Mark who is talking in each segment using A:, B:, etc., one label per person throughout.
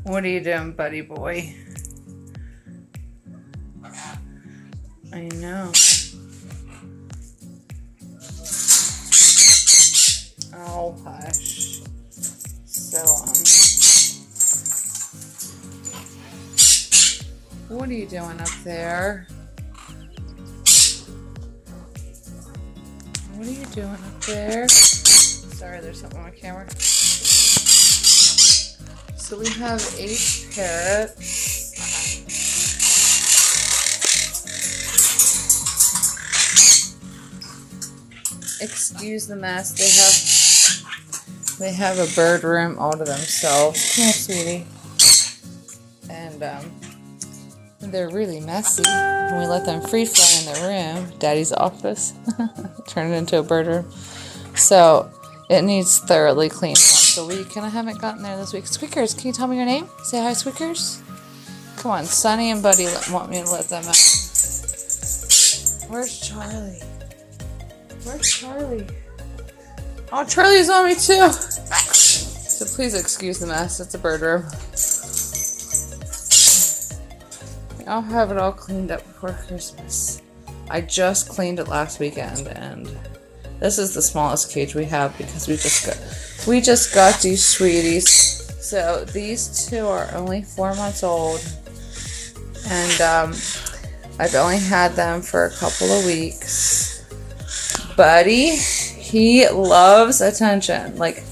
A: What are you doing, buddy boy? I know. Oh, hush. So, what are you doing up there? What are you doing up there? Sorry, there's something on my camera. So we have 8 parrots. Excuse the mess. They have a bird room all to themselves. Come here, sweetie. And they're really messy. When we let them free fly in their room, Daddy's office, turn it into a bird room. So it needs thoroughly cleaned once a week, and I haven't gotten there this week. Squeakers, can you tell me your name? Say hi, Squeakers. Come on, Sonny and Buddy want me to let them out. Where's Charlie? Where's Charlie? Oh, Charlie's on me too. So please excuse the mess. It's a bird room. I'll have it all cleaned up before Christmas. I just cleaned it last weekend, and this is the smallest cage we have because we just got these sweeties. So these 2 are only 4 months old, and I've only had them for a couple of weeks. Buddy, he loves attention. Like,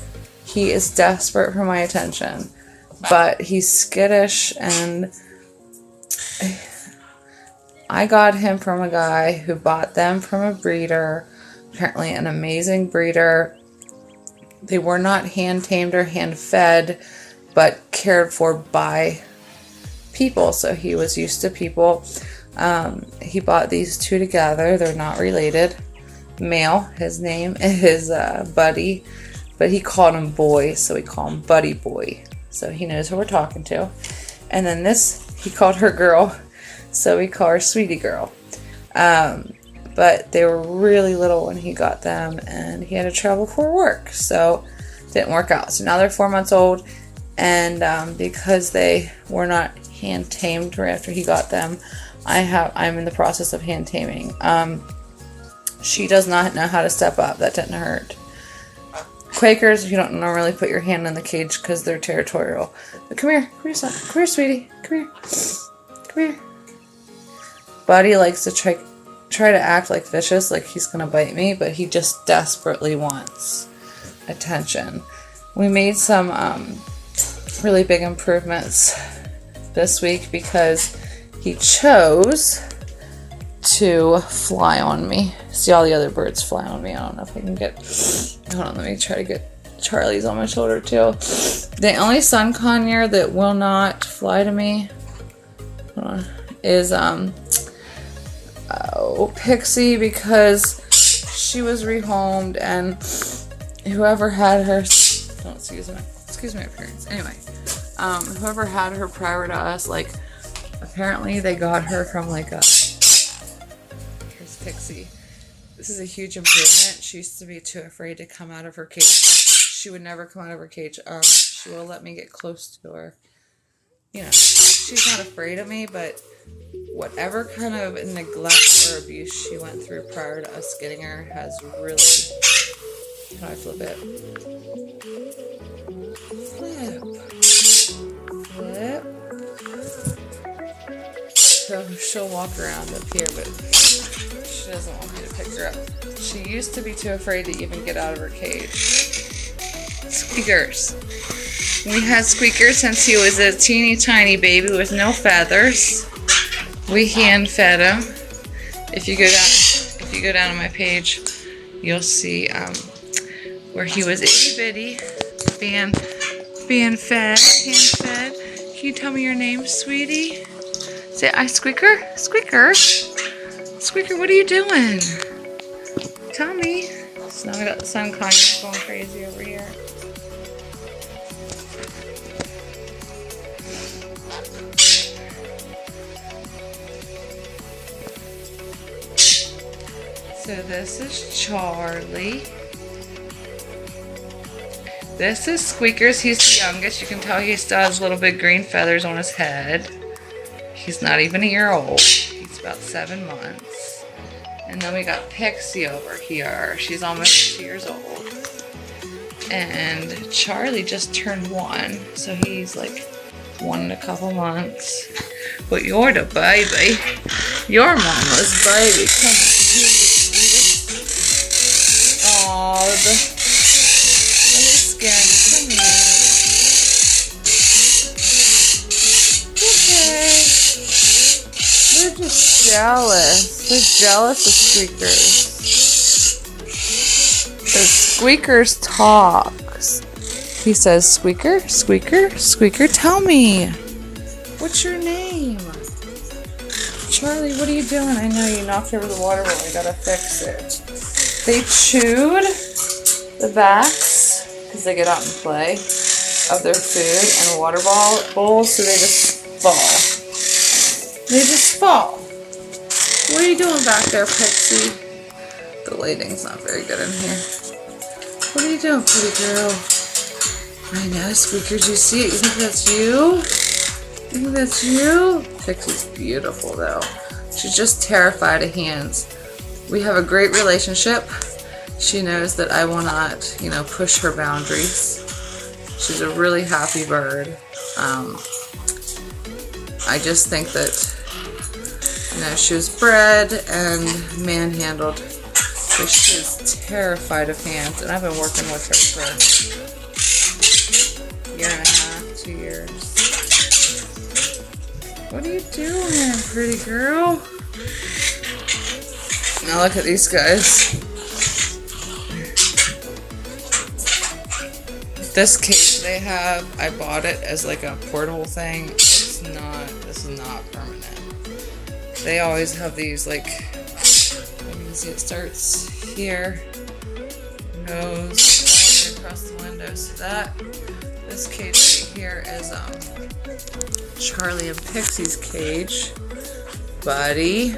A: he is desperate for my attention, but he's skittish, and I got him from a guy who bought them from a breeder, apparently an amazing breeder. They were not hand tamed or hand fed, but cared for by people, so he was used to people. He bought these 2 together. They're not related. Male. His name is Buddy, but he called him Boy, so we call him Buddy Boy, so he knows who we're talking to. And then this, he called her Girl, so we call her Sweetie Girl. But they were really little when he got them, and he had to travel for work, so it didn't work out. So now they're 4 months old, and because they were not hand tamed right after he got them, I'm in the process of hand taming. She does not know how to step up. That didn't hurt. Quakers, you don't normally put your hand in the cage because they're territorial. But come here. Come here, son. Come here, sweetie. Come here. Come here. Buddy likes to try to act like vicious, like he's going to bite me, but he just desperately wants attention. We made some really big improvements this week because he chose to fly on me. See all the other birds fly on me. I don't know if I can get... Hold on, let me try to get Charlie's on my shoulder too. The only sun conure that will not fly to me is Pixie, because she was rehomed, and whoever had her... Don't excuse my appearance. Anyway, whoever had her prior to us, like, apparently they got her from like a... Pixie. This is a huge improvement. She used to be too afraid to come out of her cage. She would never come out of her cage. She will let me get close to her. You know, she's not afraid of me, but whatever kind of neglect or abuse she went through prior to us getting her has really... How do I flip it? Flip. So she'll walk around up here, but she doesn't want me to pick her up. She used to be too afraid to even get out of her cage. Squeakers. We had Squeaker since he was a teeny tiny baby with no feathers. We hand fed him. If you go down on my page, you'll see where he was itty bitty, being fed, hand fed. Can you tell me your name, sweetie? Say, Squeaker? Squeaker? Squeaker, what are you doing? Tell me. So now we got the sun conures going crazy over here. So this is Charlie. This is Squeakers. He's the youngest. You can tell he still has little big green feathers on his head. He's not even a year old. He's about 7 months. And then we got Pixie over here. She's almost 2 years old. And Charlie just turned 1. So he's like 1 in a couple months. But you're the baby. You're mama's baby. Come on. Aw, the scaring me. Come here. Okay. They're just jealous. They're jealous of Squeakers. The Squeakers talks. He says, Squeaker, Squeaker, Squeaker, tell me. What's your name? Charlie, what are you doing? I know you knocked over the water bowl. I gotta fix it. They chewed the backs, because they get out and play, of their food and water bowls, so they just fall. They just fall. What are you doing back there, Pixie? The lighting's not very good in here. What are you doing, pretty girl? I know, Squeakers, you see it. You think that's you? You think that's you? Pixie's beautiful, though. She's just terrified of hands. We have a great relationship. She knows that I will not, push her boundaries. She's a really happy bird. I just think that, she was bred and manhandled. So she is terrified of hands. And I've been working with her for a year and a half, 2 years. What are you doing, pretty girl? Now look at these guys. This cage they have, I bought it as like a portable thing. This is not permanent. They always have these like, you can see it starts here, nose, all the way across the window. So this cage right here is Charlie and Pixie's cage. Buddy's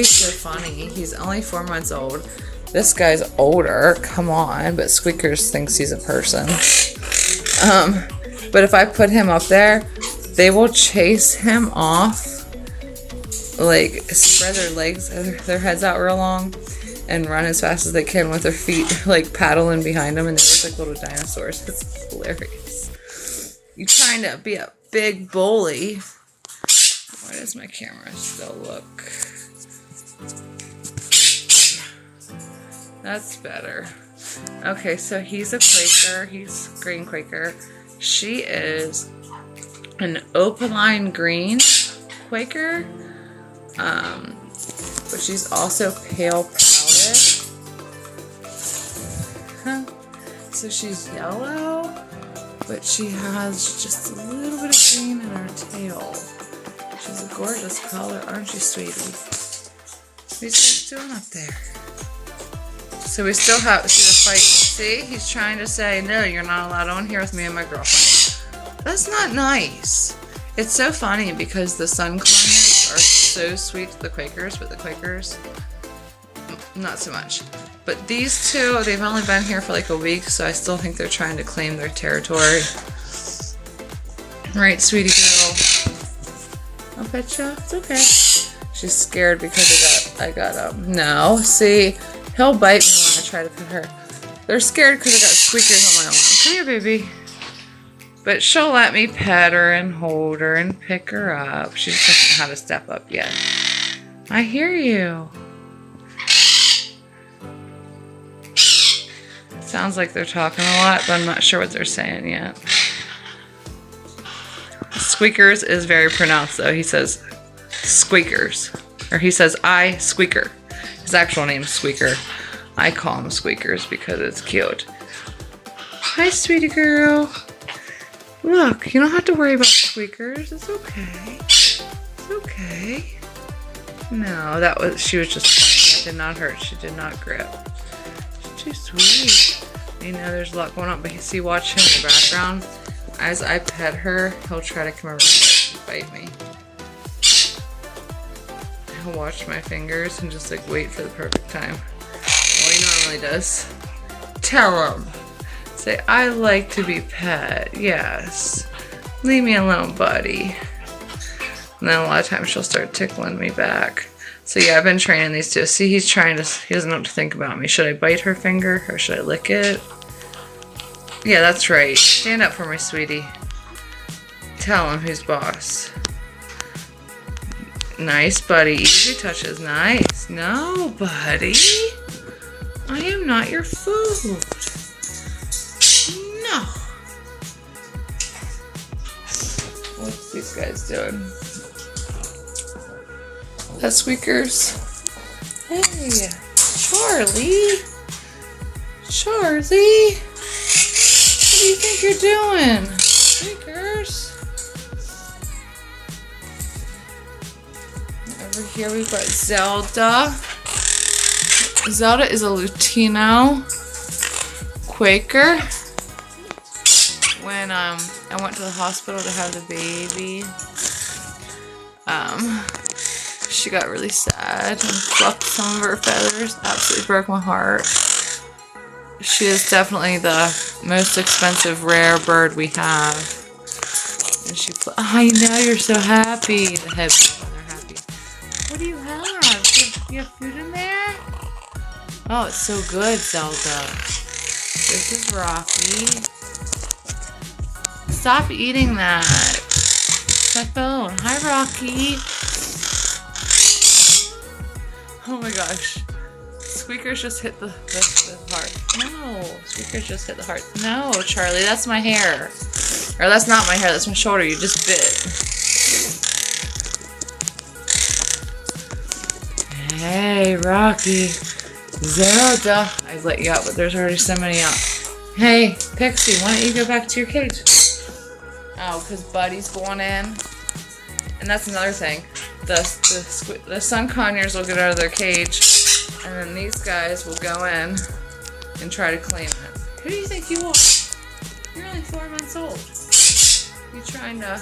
A: so funny. He's only 4 months old. This guy's older. Come on. But Squeakers thinks he's a person. But if I put him up there, they will chase him off. Like, spread their legs, their heads out real long, and run as fast as they can with their feet, like, paddling behind them, and they look like little dinosaurs. It's hilarious. You trying to be a big bully. Why does my camera still look? That's better. Okay, so he's a Quaker. He's green Quaker. She is an opaline green Quaker. But she's also pale powder. So she's yellow, but she has just a little bit of green in her tail. She's a gorgeous color, aren't you, sweetie? What are you guys doing up there? So we still have the fight. See, he's trying to say, no, you're not allowed on here with me and my girlfriend. That's not nice. It's so funny because the sun climbers are so sweet to the Quakers, but the Quakers, not so much. But these two, they've only been here for like a week, so I still think they're trying to claim their territory. Right, sweetie girl. I'll pet you. It's okay. She's scared because no, see, he'll bite me when I try to pet her. They're scared because I got Squeakers on my arm. Come here, baby. But she'll let me pet her and hold her and pick her up. She just doesn't know how to step up yet. I hear you. Sounds like they're talking a lot, but I'm not sure what they're saying yet. Squeakers is very pronounced, though. He says Squeakers. Or he says I Squeaker. His actual name is Squeaker. I call him Squeakers because it's cute. Hi, sweetie girl. Look, you don't have to worry about Squeakers. It's okay. It's okay. No, she was just playing. That did not hurt. She did not grip. She's too sweet. There's a lot going on, but see, watch him in the background. As I pet her, he'll try to come over and bite me. He'll watch my fingers and just like wait for the perfect time. Well, he normally does. Tell him. Say, I like to be pet. Yes. Leave me alone, buddy. And then a lot of times she'll start tickling me back. So yeah, I've been training these two. See, he doesn't know what to think about me. Should I bite her finger or should I lick it? Yeah, that's right. Stand up for me, sweetie. Tell him who's boss. Nice, buddy. Easy touches. Nice. No, buddy. I am not your food. No. What's these guys doing? That squeakers. Hey, Charlie. Charlie. What do you think you're doing? Squeakers. Over here we've got Zelda. Zelda is a Lutino Quaker. When I went to the hospital to have the baby, she got really sad and fluffed some of her feathers. Absolutely broke my heart. She is definitely the most expensive rare bird we have. And I know you're so happy. The head people are happy. What do you have? You have food in there? Oh, it's so good, Zelda. This is Rocky. Stop eating that. That bone. Hi, Rocky. Oh my gosh. Squeakers just hit the heart. No. Squeakers just hit the heart. No, Charlie, that's my hair. Or that's not my hair, that's my shoulder. You just bit. Hey, Rocky. Zelda. I let you out, but there's already so many out. Hey, Pixie, why don't you go back to your cage? Oh, because Buddy's going in. And that's another thing. The sun conures will get out of their cage, and then these guys will go in and try to claim it. Who do you think you are? You're only 4 months old. You trying to,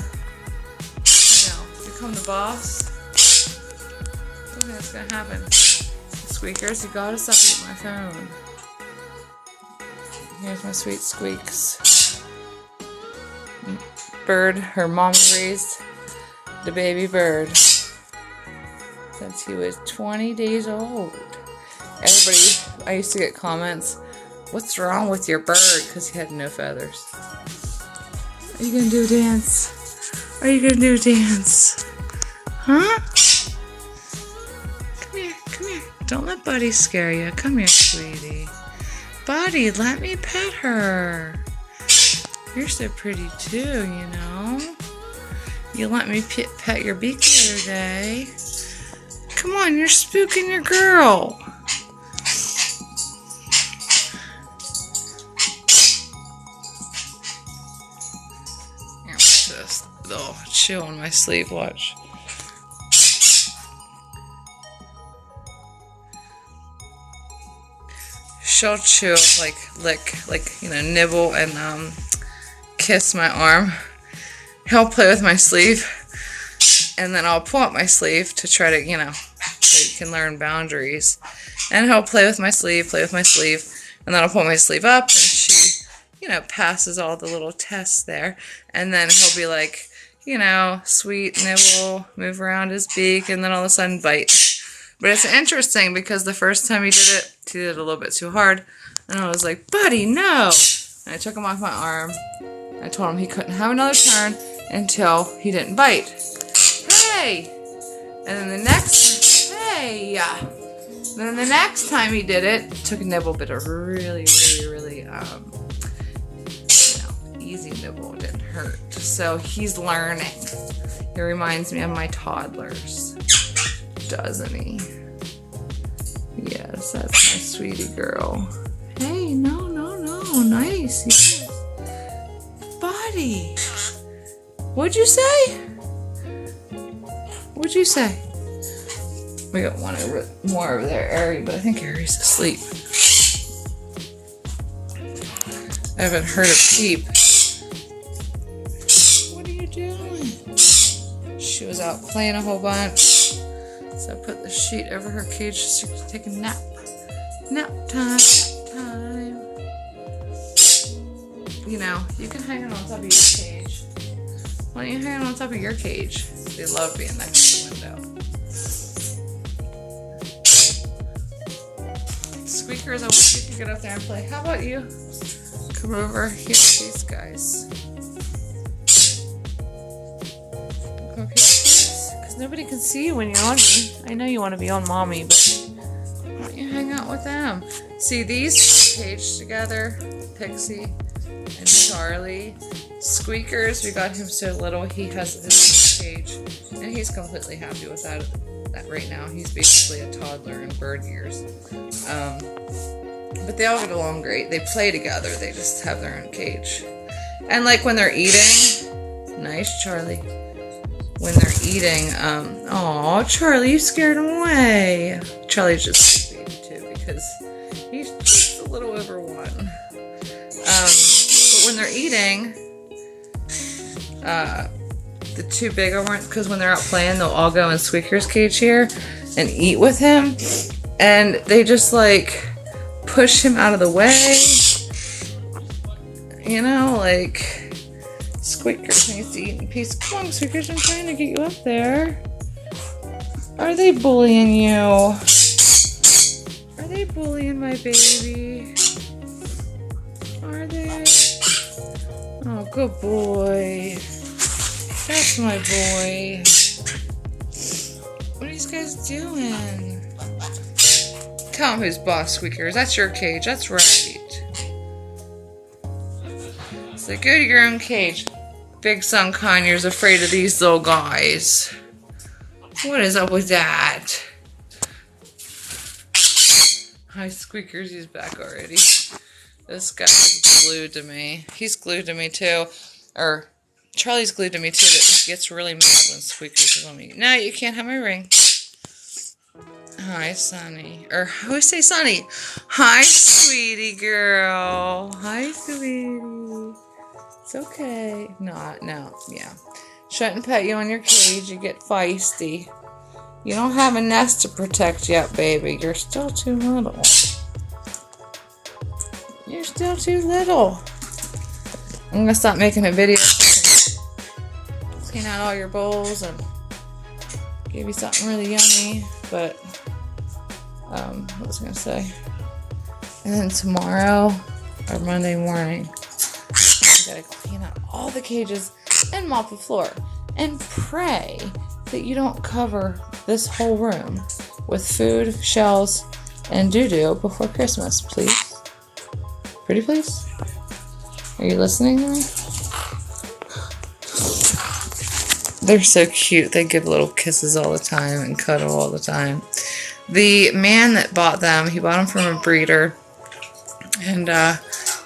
A: become the boss? I don't think that's gonna happen. Squeakers, you gotta stop eating my phone. Here's my sweet Squeaks. Bird, her mom raised the baby bird since he was 20 days old. Everybody, I used to get comments, what's wrong with your bird? Because he had no feathers. Are you gonna do a dance? Are you gonna do a dance? Huh? Come here, come here. Don't let Buddy scare you. Come here, sweetie. Buddy, let me pet her. You're so pretty too, you know. You let me pet your beak the other day. Come on, you're spooking your girl. Here, watch this. They'll chew on my sleeve, watch. She'll chew, lick, nibble and kiss my arm. He'll play with my sleeve, and then I'll pull up my sleeve to try to, so you can learn boundaries. And he'll play with my sleeve, and then I'll pull my sleeve up, and she, passes all the little tests there. And then he'll be like, sweet, nibble, move around his beak, and then all of a sudden bite. But it's interesting because the first time he did it a little bit too hard, and I was like, Buddy, no! And I took him off my arm. I told him he couldn't have another turn until he didn't bite. Hey! And then the next time he did it, took a nibble, but a really, easy nibble. It didn't hurt. So he's learning. He reminds me of my toddlers, doesn't he? Yes, that's my sweetie girl. Hey, no, nice, yes. Buddy, what'd you say? We got one more over there, Ari, but I think Ari's asleep. I haven't heard a peep. What are you doing? She was out playing a whole bunch, so I put the sheet over her cage so she could take a nap. Nap time. you know, you can hang it on top of your cage. Why don't you hang it on top of your cage? They love being next to the window. Squeakers, I wish you could get up there and play. How about you? Come over here with these guys. Come up here, because nobody can see you when you're on me. I know you want to be on mommy, but why don't you hang out with them? See, these caged together, Pixie and Charlie. Squeakers, we got him so little, he has his own cage, and he's completely happy with that right now. He's basically a toddler in bird years. But they all get along great. They play together. They just have their own cage. And like when they're eating, nice Charlie. When they're eating, oh Charlie, you scared him away. Charlie's just a baby too because he's just a little over 1. But when they're eating, the 2 bigger ones, because when they're out playing, they'll all go in Squeaker's cage here and eat with him. And they just like push him out of the way. You know, like Squeakers needs to eat in peace. Come on, Squeakers, I'm trying to get you up there. Are they bullying you? Are they bullying my baby? Are they? Oh, good boy. That's my boy. What are these guys doing? Tell him who's boss, Squeakers. That's your cage. That's right. So go to your own cage. Big son Conier's afraid of these little guys. What is up with that? Hi, Squeakers. He's back already. This guy is glued to me. He's glued to me too. Or Charlie's glued to me too, but he gets really mad when Squeakers is on me. No, you can't have my ring. Hi, Sonny. Or, I always say Sonny. Hi, sweetie girl. Hi, sweetie. It's okay. No, yeah. Shouldn't pet you in your cage. You get feisty. You don't have a nest to protect yet, baby. You're still too little. You're still too little. I'm going to stop making a video. Clean out all your bowls and give you something really yummy. But, what was I going to say? And then tomorrow, or Monday morning, you got to clean out all the cages and mop the floor. And pray that you don't cover this whole room with food, shells, and doo-doo before Christmas, please. Pretty please? Are you listening to me? They're so cute. They give little kisses all the time and cuddle all the time. The man that bought them, he bought them from a breeder. And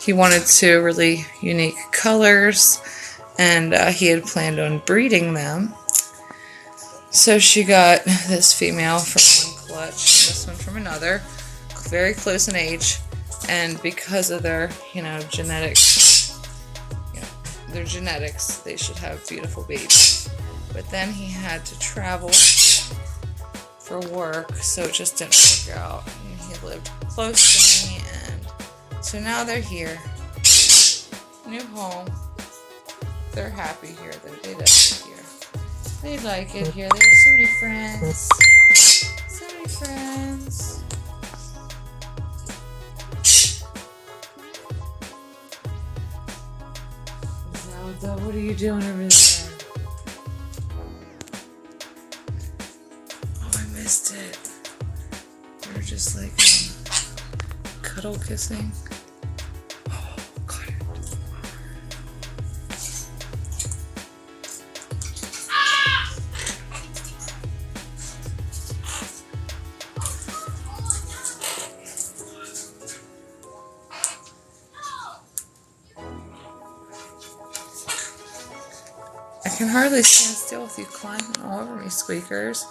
A: he wanted 2 really unique colors. And he had planned on breeding them. So she got this female from one clutch, and this one from another. Very close in age. And because of their, genetics, they should have beautiful babies. But then he had to travel for work, so it just didn't work out. And he lived close to me, and so now they're here. New home. They're happy here. They like it here. They like it here. They have so many friends. So many friends. Zelda, what are you doing over there? Oh, I missed it. They're just like cuddle kissing. Oh, got it. I can hardly stand still with you climbing all over me, Squeakers.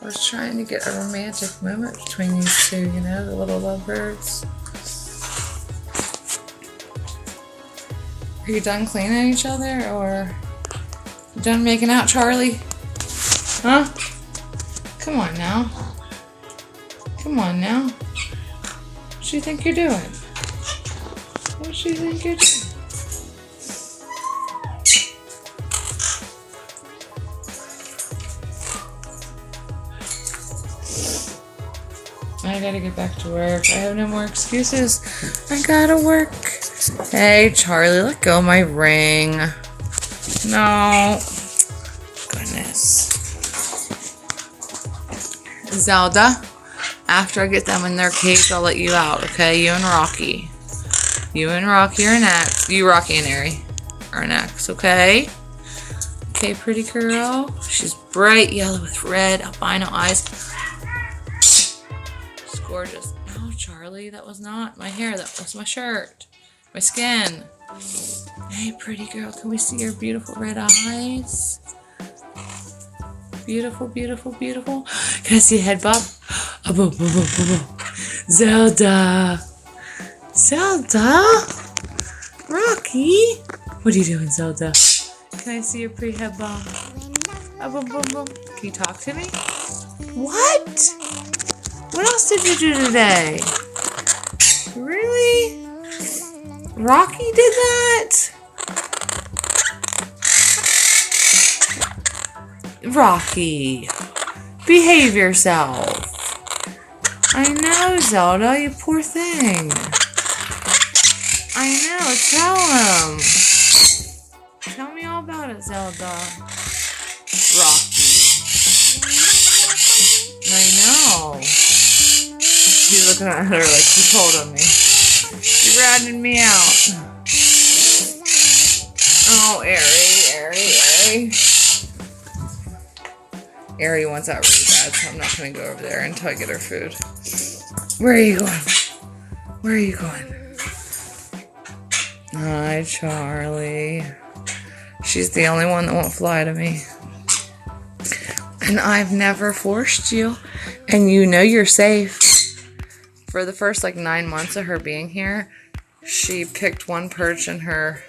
A: I was trying to get a romantic moment between these two, the little lovebirds. Are you done cleaning each other, or you done making out, Charlie? Huh? Come on now. Come on now. What do you think you're doing? What do you think you're doing? I gotta get back to work. I have no more excuses. I gotta work. Hey, Charlie, let go of my ring. No. Goodness. Zelda, after I get them in their cage, I'll let you out, okay? You and Rocky. You and Rocky are next. You, Rocky, and Ari are next, okay? Okay, pretty girl. She's bright yellow with red albino eyes. She's gorgeous. Oh, Charlie, that was not my hair. That was my shirt. My skin. Hey, pretty girl. Can we see your beautiful red eyes? Beautiful, beautiful, beautiful. Can I see a head bob? Zelda. Zelda? Rocky? What are you doing, Zelda? Can I see your pretty head bob? Can you talk to me? What? What else did you do today? Really? Rocky did that? Rocky, behave yourself. I know, Zelda, you poor thing. I know, tell him. Tell me all about it, Zelda. Rocky. I know. He's looking at her like he told on me. You're ratting me out. Oh, Ari. Ari wants out really bad, so I'm not going to go over there until I get her food. Where are you going? Where are you going? Hi, Charlie. She's the only one that won't fly to me. And I've never forced you. And you know you're safe. For the first 9 months of her being here, she picked one perch in her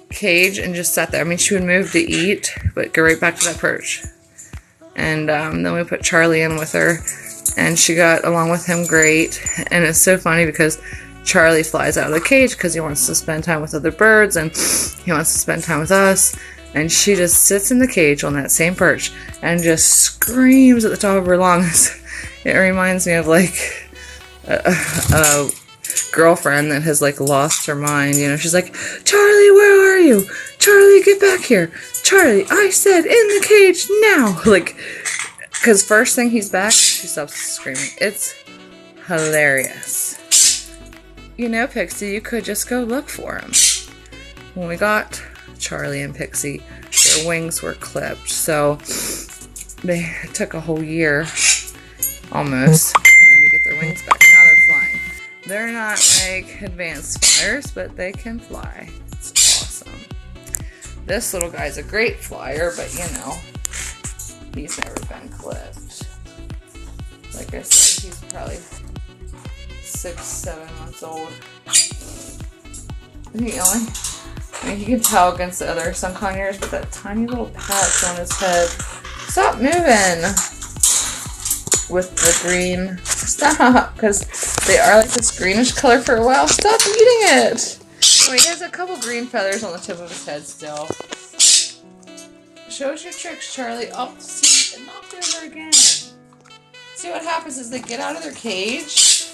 A: cage and just sat there. I mean, she would move to eat, but go right back to that perch. And then we put Charlie in with her, and she got along with him great. And it's so funny because Charlie flies out of the cage because he wants to spend time with other birds, and he wants to spend time with us. And she just sits in the cage on that same perch and just screams at the top of her lungs. It reminds me of a girlfriend that has lost her mind. You know, she's like, Charlie, where are you? Charlie, get back here. Charlie, I said in the cage now. Because first thing he's back, she stops screaming. It's hilarious. You know, Pixie, you could just go look for him. When we got Charlie and Pixie, their wings were clipped. So it took a whole year, almost, for them to get their wings back. Now they're flying. They're not advanced flyers, but they can fly. It's awesome. This little guy's a great flyer, but he's never been clipped. Like I said, he's probably 6-7 months old. You can tell against the other sun conures, but that tiny little patch on his head. Stop moving with the green. Stop, because they are this greenish color for a while. Stop eating it. Wait, he has a couple green feathers on the tip of his head still. Show us your tricks, Charlie. Oh, see, and knocked over again. See what happens is they get out of their cage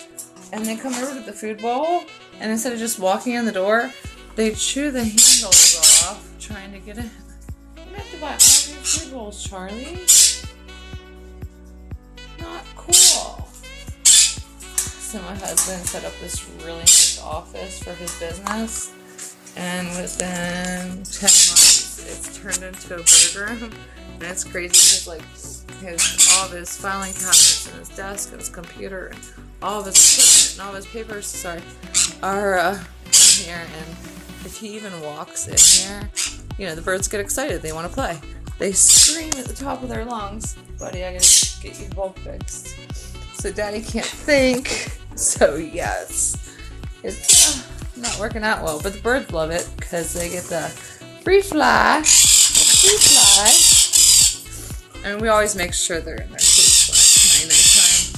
A: and they come over to the food bowl, and instead of just walking in the door, they chew the handles off trying to get in. You have to buy all your food bowls, Charlie. Not cool. So my husband set up this really nice office for his business, and within 10 months it's turned into a bird room. And it's crazy because all of his filing cabinets and his desk and his computer and all of his equipment and all of his papers are in here. And if he even walks in here, the birds get excited. They want to play. They scream at the top of their lungs, buddy, I gotta get your bowl fixed. So Daddy can't think. So yes, it's not working out well, but the birds love it because they get the free fly, and we always make sure they're in their cage by nighttime,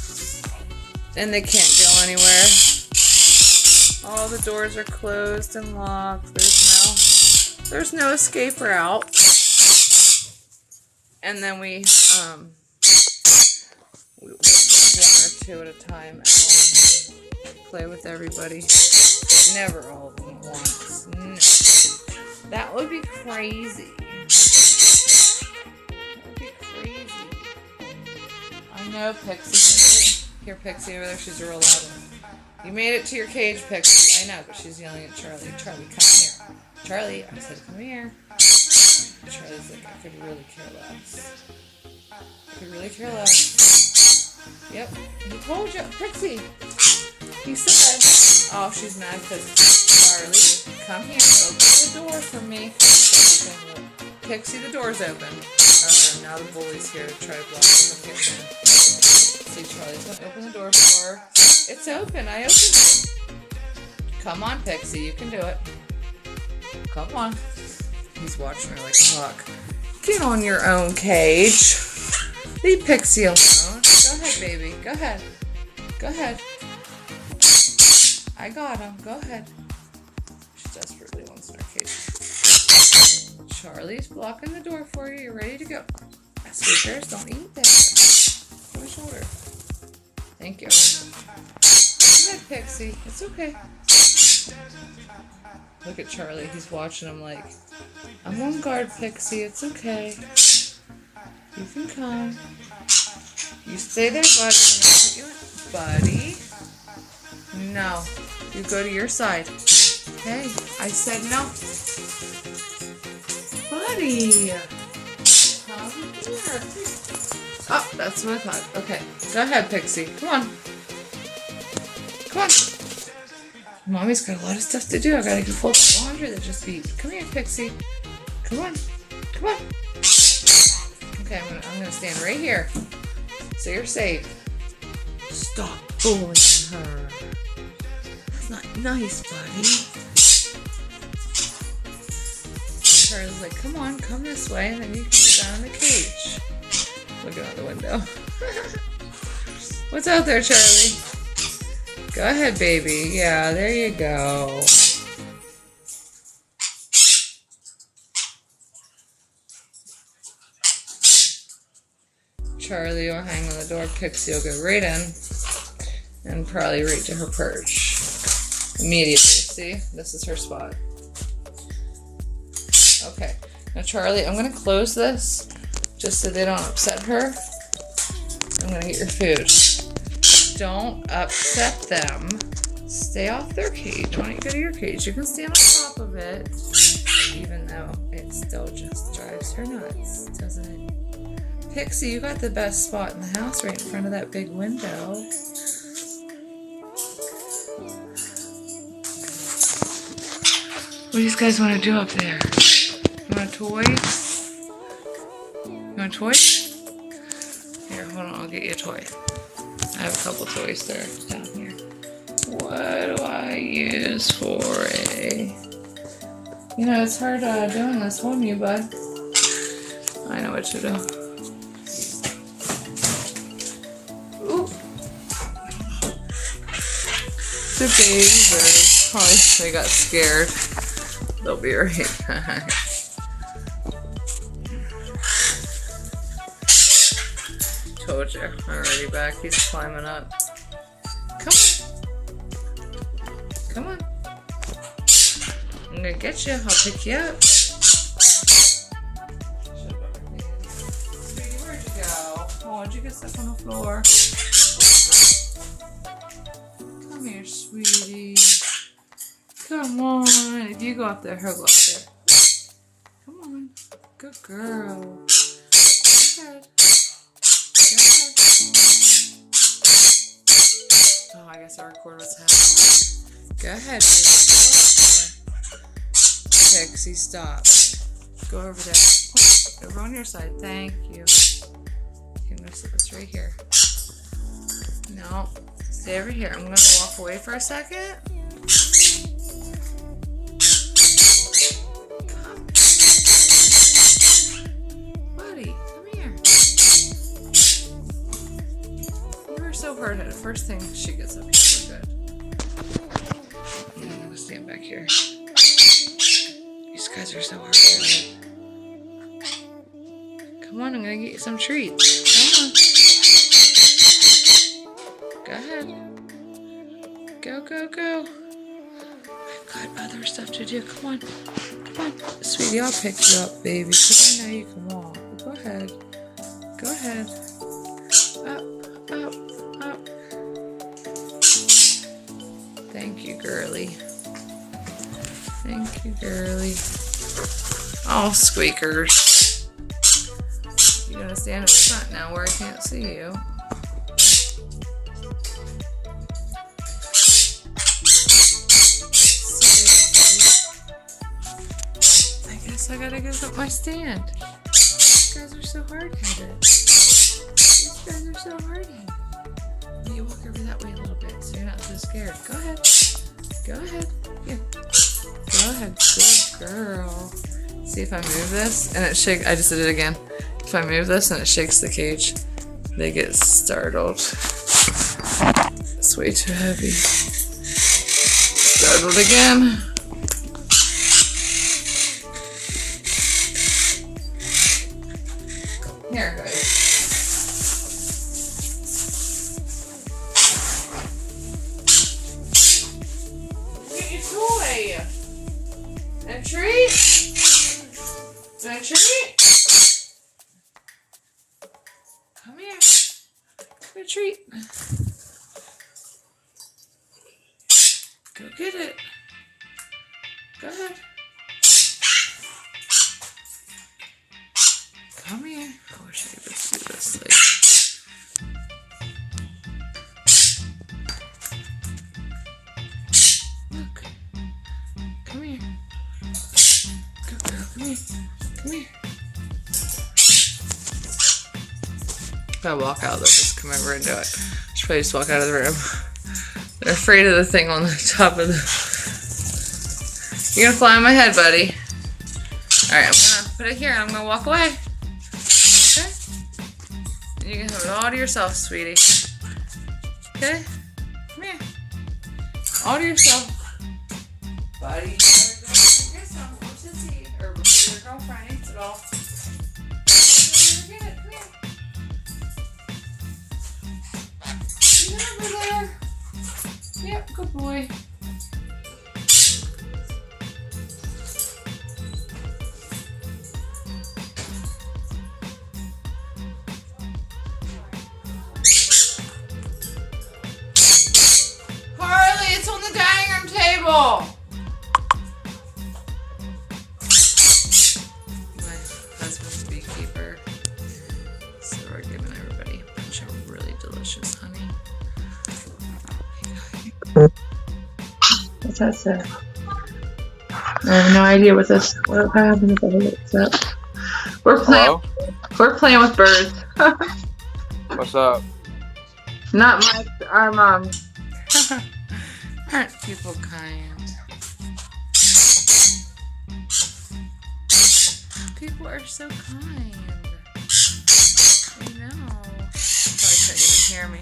A: and they can't go anywhere. All the doors are closed and locked. There's no escape route. And then we put 1 or 2 at a time. Play with everybody. Never all of them at once. No. That would be crazy. That would be crazy. I know, Pixie. Here, Pixie over there. She's real loud. You made it to your cage, Pixie. I know, but she's yelling at Charlie. Charlie, come here. Charlie, I said, come here. Charlie's like, I could really care less. I could really care less. Yep, he told you. Pixie, he said. Oh, she's mad because Charlie, come here. Open the door for me. Pixie, the door's open. Now the bully's here to try to block her from getting in. See, Charlie's going to open the door for her. It's open. I opened it. Come on, Pixie. You can do it. Come on. He's watching her like a hawk. Get on your own cage. Leave Pixie alone. Go ahead, baby. Go ahead. Go ahead. I got him. Go ahead. She desperately wants in her cage. Charlie's blocking the door for you. You're ready to go. Squeakers, don't eat that. On my shoulder. Thank you. Go ahead, Pixie. It's okay. Look at Charlie. He's watching him like, I'm on guard, Pixie. It's okay. You can come. You stay there, buddy. No. You go to your side. Hey, I said no. Buddy. Come here. Oh, that's what I thought. Okay. Go ahead, Pixie. Come on. Come on. Mommy's got a lot of stuff to do. I gotta fold the laundry that just beeped. Come here, Pixie. Come on. Come on. Okay, I'm gonna stand right here. So you're safe. Stop bullying her. That's not nice, buddy. Charlie's like, come on, come this way, and then you can get down in the cage. Looking out the window. What's out there, Charlie? Go ahead, baby. Yeah, there you go. Charlie will hang on the door. Pixie will go right in and probably right to her perch. Immediately. See? This is her spot. Okay. Now, Charlie, I'm going to close this just so they don't upset her. I'm going to get your food. Don't upset them. Stay off their cage. Why don't you go to your cage? You can stand on top of it, even though it still just drives her nuts, doesn't it? Pixie, you got the best spot in the house right in front of that big window. What do you guys want to do up there? You want a toy? You want a toy? Here, hold on, I'll get you a toy. I have a couple toys there down here. What do I use for a... You know, it's hard doing this, won't you, bud? I know what to do. Oop. The babies are probably, they got scared. They'll be right back. Told you, I'm already back. He's climbing up. Come on. Come on. I'm gonna get you. I'll pick you up. Sweetie, where'd you go? Oh, did you get stuff on the floor? Come here, sweetie. Come on. If you go up there, he'll go up there. Come on. Good girl. Go ahead. Oh, I guess our record was happening. Go ahead, baby. Pixie, stop. Go over there. Oh, over on your side. Thank you. I'm going to sit this right here. No. Stay over here. I'm going to walk away for a second. Come. Buddy, come here. You were so hard-headed. First thing she gets up here. We're good. I'm going to stand back here. These guys are so hard-headed. Come on, I'm going to get you some treats. Come on. Go ahead. Go, go, go. I've got other stuff to do. Come on. Come on. Sweetie, I'll pick you up, baby. Because I know you can walk. Go ahead. Go ahead. Up, up, up. Thank you, girly. Thank you, girly. Oh, squeakers. You gotta stand up front now where I can't see you. I guess I gotta give up my stand. These guys are so hard-headed. These guys are so hard-headed. Let me walk over that way a little bit so you're not so scared. Go ahead. Go ahead. Here. Go ahead. Good girl. See if I move this and it shakes. I just did it again. If I move this and it shakes the cage, they get startled. It's way too heavy. Startled again. Here, guys. Get your toy. A treat? A treat? Come here. Get a treat. Go get it. Go ahead. Come here. I wish I could just do this. Look. Come here. Good girl. Come here. Come here. If I walk out, they'll just come over and do it. Should probably just walk out of the room. They're afraid of the thing on the top of the... You're gonna fly on my head, buddy. Alright, I'm gonna put it here and I'm gonna walk away. Okay? And you can have it all to yourself, sweetie. Okay? Come here. All to yourself. Buddy, you better go get some before Sissy, or before your girlfriend eats it all. Get it. Come here. Get over there. Yep, good boy. Harley, it's on the dining room table. My husband's beekeeper. So we're giving everybody a bunch of really delicious honey. What's that say? I have no idea what this. What happens if I look this up? We're playing.
B: Hello?
A: We're playing with birds.
B: What's up?
A: Not much. Our mom. Aren't people kind? People are so kind. I know. Probably couldn't even hear me.